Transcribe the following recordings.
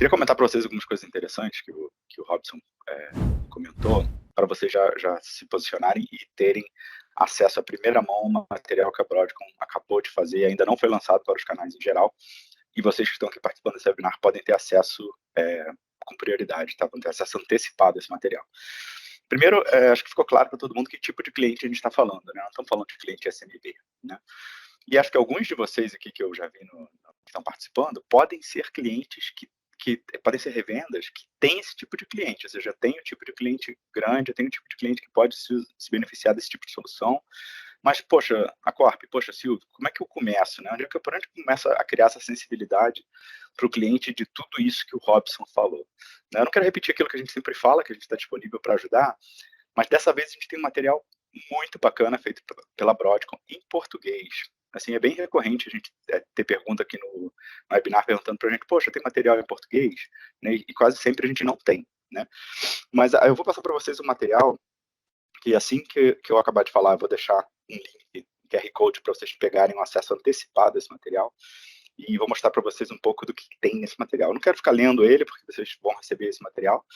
Queria comentar para vocês algumas coisas interessantes que o Robson comentou, para vocês já se posicionarem e terem acesso à primeira mão ao material que a Broadcom acabou de fazer, ainda não foi lançado para os canais em geral, e vocês que estão aqui participando desse webinar podem ter acesso com prioridade, tá? Vão ter acesso antecipado a esse material. Primeiro, acho que ficou claro para todo mundo que tipo de cliente a gente está falando, né? Não estamos falando de cliente SMB, né? E acho que alguns de vocês aqui que eu já vi que estão participando podem ser clientes que podem ser revendas que têm esse tipo de cliente, ou seja, tem o tipo de cliente grande, tem o tipo de cliente que pode se beneficiar desse tipo de solução, mas, poxa, a Corp, poxa, Silvio, como é que eu começo, né? Por onde eu começo a criar essa sensibilidade para o cliente de tudo isso que o Robson falou? Eu não quero repetir aquilo que a gente sempre fala, que a gente está disponível para ajudar, mas dessa vez a gente tem um material muito bacana feito pela Broadcom em português. Assim, é bem recorrente a gente ter pergunta aqui no webinar perguntando para a gente, poxa, tem material em português? Né? E quase sempre a gente não tem, né? Mas eu vou passar para vocês um material que assim que eu acabar de falar, eu vou deixar um link, QR Code, para vocês pegarem um acesso antecipado a esse material e vou mostrar para vocês um pouco do que tem nesse material. Eu não quero ficar lendo ele, porque vocês vão receber esse material,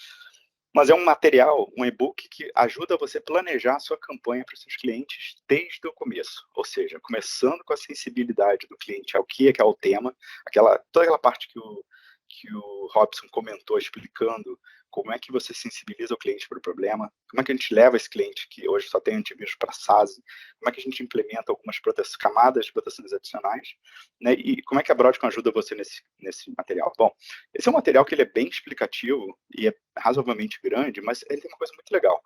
mas é um material, um e-book que ajuda você a planejar a sua campanha para os seus clientes desde o começo. Ou seja, começando com a sensibilidade do cliente ao que é o tema, toda aquela parte que o Robson comentou, explicando como é que você sensibiliza o cliente para o problema, como é que a gente leva esse cliente que hoje só tem antivírus para SaaS, como é que a gente implementa algumas camadas de proteções adicionais, né, e como é que a Broadcom ajuda você nesse material. Bom, esse é um material que ele é bem explicativo e é razoavelmente grande, mas ele tem uma coisa muito legal.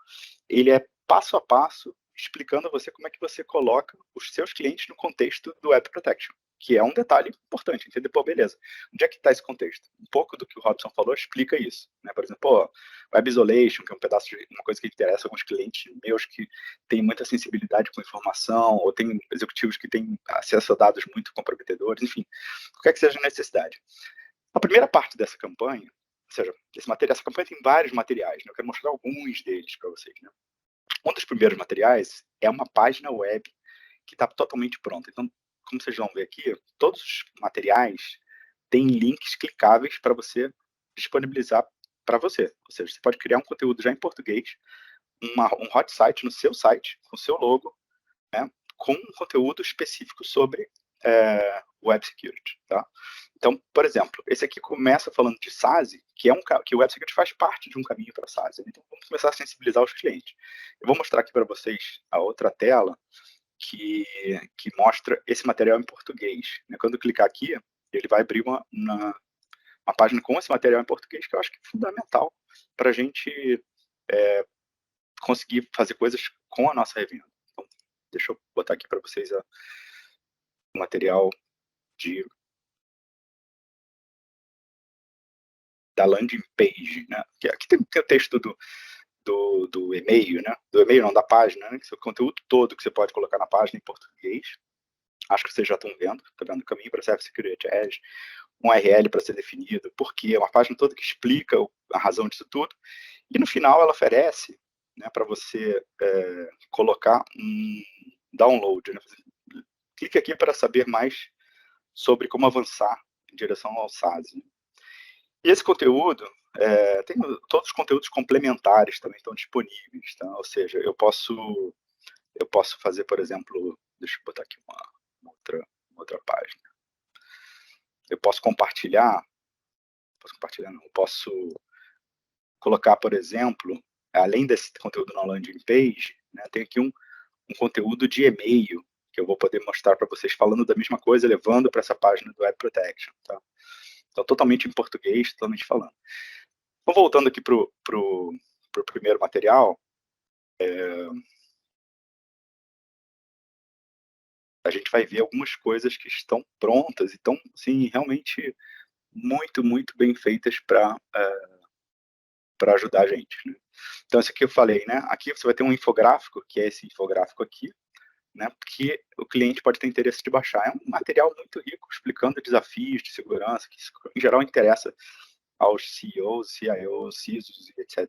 Ele é passo a passo explicando a você como é que você coloca os seus clientes no contexto do Web Protection, que é um detalhe importante, entender, pô, beleza, onde é que está esse contexto? Um pouco do que o Robson falou explica isso, né? Por exemplo, pô, Web Isolation, que é um pedaço de uma coisa que interessa a alguns clientes meus que têm muita sensibilidade com informação, ou tem executivos que têm acesso a dados muito comprometedores, enfim, qualquer que seja a necessidade. A primeira parte dessa campanha, ou seja, essa campanha tem vários materiais, né? Eu quero mostrar alguns deles para vocês, né? Um dos primeiros materiais é uma página web que está totalmente pronta. Então, como vocês vão ver aqui, todos os materiais têm links clicáveis para você disponibilizar para você. Ou seja, você pode criar um conteúdo já em português, um hot site no seu site, com o seu logo, né, com um conteúdo específico sobre Web Security. Tá? Então, por exemplo, esse aqui começa falando de SaaS, que o Web Security faz parte de um caminho para SaaS. Então, vamos começar a sensibilizar os clientes. Eu vou mostrar aqui para vocês a outra tela, que mostra esse material em português. Né? Quando eu clicar aqui, ele vai abrir uma página com esse material em português, que eu acho que é fundamental para a gente conseguir fazer coisas com a nossa revenda. Então, deixa eu botar aqui para vocês o material da landing page, né? Aqui tem o texto do e-mail, né? Do e-mail não, da página, né? Que é o conteúdo todo que você pode colocar na página em português. Acho que vocês já estão vendo, o caminho para Cyber Security Edge, um URL para ser definido, porque é uma página toda que explica a razão disso tudo, e no final ela oferece, né, para você colocar um download, né? Clique aqui para saber mais sobre como avançar em direção ao SaaS. E esse conteúdo, todos os conteúdos complementares também estão disponíveis, tá? Ou seja, eu posso fazer, por exemplo, deixa eu botar aqui uma outra página. Eu posso compartilhar, não, eu posso colocar, por exemplo, além desse conteúdo na landing page, né, tem aqui um conteúdo de e-mail, que eu vou poder mostrar para vocês falando da mesma coisa, levando para essa página do Web Protection, tá? Então, totalmente em português, totalmente falando. Então, voltando aqui para o primeiro material, a gente vai ver algumas coisas que estão prontas e estão, assim, realmente muito, muito bem feitas para ajudar a gente, né? Então, isso aqui eu falei, né? Aqui você vai ter um infográfico, que é esse infográfico aqui, né? Que o cliente pode ter interesse de baixar. É um material muito rico, explicando desafios de segurança, que em geral interessa aos CEOs, CIOs, CISOs e etc.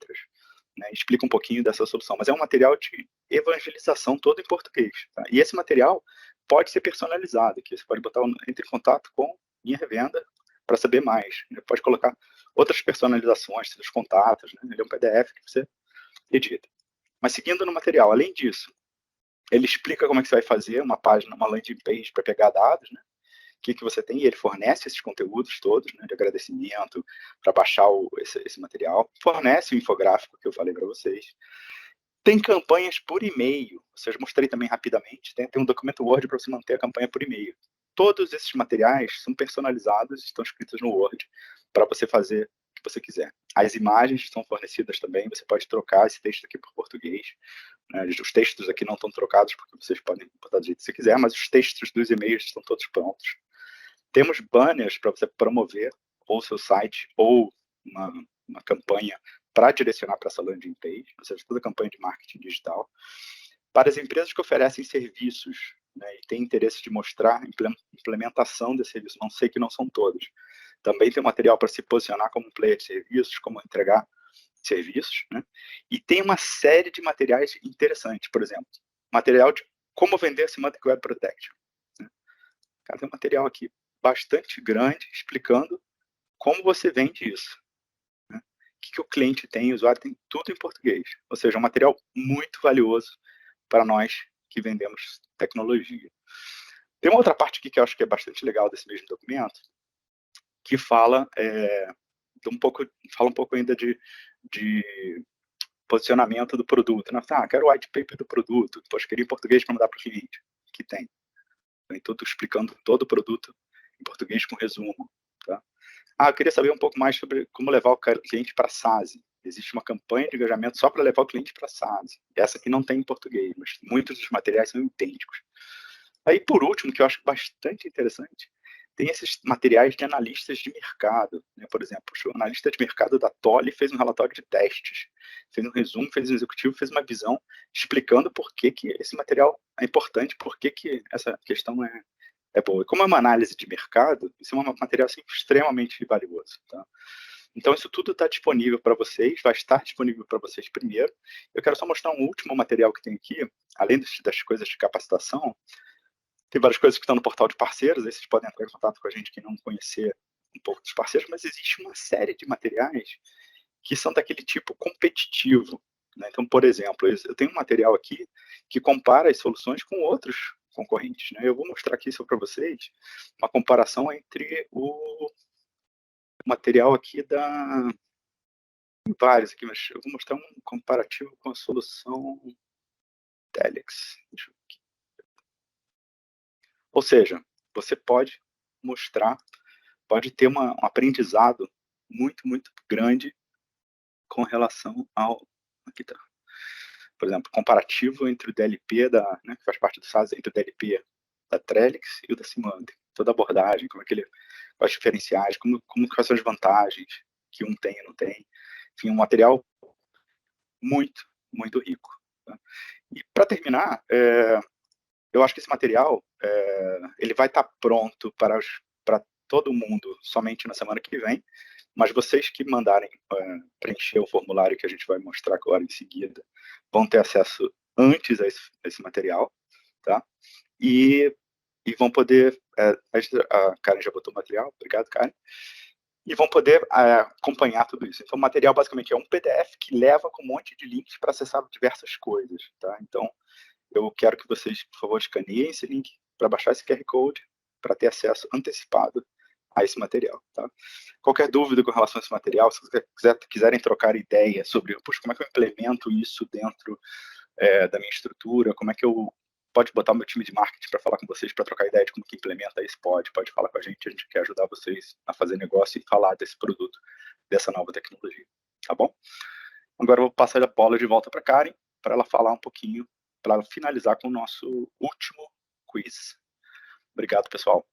Né? Explica um pouquinho dessa solução, mas é um material de evangelização todo em português. Tá? E esse material pode ser personalizado, que você pode botar entre em contato com minha revenda, para saber mais, né? Pode colocar outras personalizações, seus contatos, né? Ele é um PDF que você edita. Mas seguindo no material, além disso, ele explica como é que você vai fazer uma página, uma landing page para pegar dados, né? O que você tem, e ele fornece esses conteúdos todos, né, de agradecimento, para baixar esse material, fornece o infográfico que eu falei para vocês, tem campanhas por e-mail, vocês mostrei também rapidamente, tem um documento Word para você manter a campanha por e-mail. Todos esses materiais são personalizados, estão escritos no Word, para você fazer o que você quiser. As imagens são fornecidas também, você pode trocar esse texto aqui por português, né? Os textos aqui não estão trocados, porque vocês podem botar do jeito que você quiser, mas os textos dos e-mails estão todos prontos. Temos banners para você promover ou seu site ou uma campanha para direcionar para essa landing page, ou seja, toda a campanha de marketing digital. Para as empresas que oferecem serviços, né, e têm interesse de mostrar implementação desse serviço, não sei que não são todos. Também tem material para se posicionar como player de serviços, como entregar serviços, né? E tem uma série de materiais interessantes, por exemplo, material de como vender Semantic Web Protection. Né? Cara, tem um material aqui bastante grande explicando como você vende isso. Né? O que o cliente tem, o usuário tem, tudo em português. Ou seja, um material muito valioso para nós que vendemos tecnologia. Tem uma outra parte aqui que eu acho que é bastante legal desse mesmo documento, que fala um pouco ainda de posicionamento do produto. Né? Quero o white paper do produto, queria em português para mandar para o cliente, que tem. Tem tudo explicando todo o produto em português com resumo. Tá? Eu queria saber um pouco mais sobre como levar o cliente para a SaaS. Existe uma campanha de engajamento só para levar o cliente para a SaaS. Essa aqui não tem em português, mas muitos dos materiais são idênticos. Aí, por último, que eu acho bastante interessante, tem esses materiais de analistas de mercado. Né? Por exemplo, o analista de mercado da Tolly fez um relatório de testes, fez um resumo, fez um executivo, fez uma visão explicando por que esse material é importante, por que essa questão é boa. E como é uma análise de mercado, isso é um material assim, extremamente valioso. Tá? Então, isso tudo está disponível para vocês, vai estar disponível para vocês primeiro. Eu quero só mostrar um último material que tem aqui, além das coisas de capacitação. Tem várias coisas que estão no portal de parceiros, aí vocês podem entrar em contato com a gente que não conhecer um pouco dos parceiros, mas existe uma série de materiais que são daquele tipo competitivo. Né? Então, por exemplo, eu tenho um material aqui que compara as soluções com outros concorrentes. Né? Eu vou mostrar aqui isso para vocês, uma comparação entre o material aqui tem vários aqui, mas eu vou mostrar um comparativo com a solução Telex. Deixa eu ver aqui. Ou seja, você pode mostrar, pode ter um aprendizado muito, muito grande com relação ao... Aqui tá. Por exemplo, comparativo entre o DLP, né, que faz parte do SaaS, entre o DLP da Trellix e o da Symantec. Toda a abordagem, quais os diferenciais, quais são as vantagens que um tem e não tem. Enfim, um material muito, muito rico. Tá? E para terminar, eu acho que esse material ele vai estar pronto para todo mundo somente na semana que vem, mas vocês que mandarem preencher o formulário que a gente vai mostrar agora em seguida, vão ter acesso antes a esse material, tá? E vão poder, a Karen já botou o material, obrigado, Karen, e vão poder acompanhar tudo isso. Então, o material basicamente é um PDF que leva com um monte de links para acessar diversas coisas, tá? Então, eu quero que vocês, por favor, escaneiem esse link para baixar esse QR Code, para ter acesso antecipado a esse material. Tá? Qualquer dúvida com relação a esse material, se vocês quiserem trocar ideia sobre como é que eu implemento isso dentro da minha estrutura, como é que eu pode botar o meu time de marketing para falar com vocês, para trocar ideia de como que implementa isso, pode falar com a gente quer ajudar vocês a fazer negócio e falar desse produto, dessa nova tecnologia. Tá bom? Agora eu vou passar a bola de volta para a Karen, para ela falar um pouquinho, para finalizar com o nosso último quiz. Obrigado, pessoal.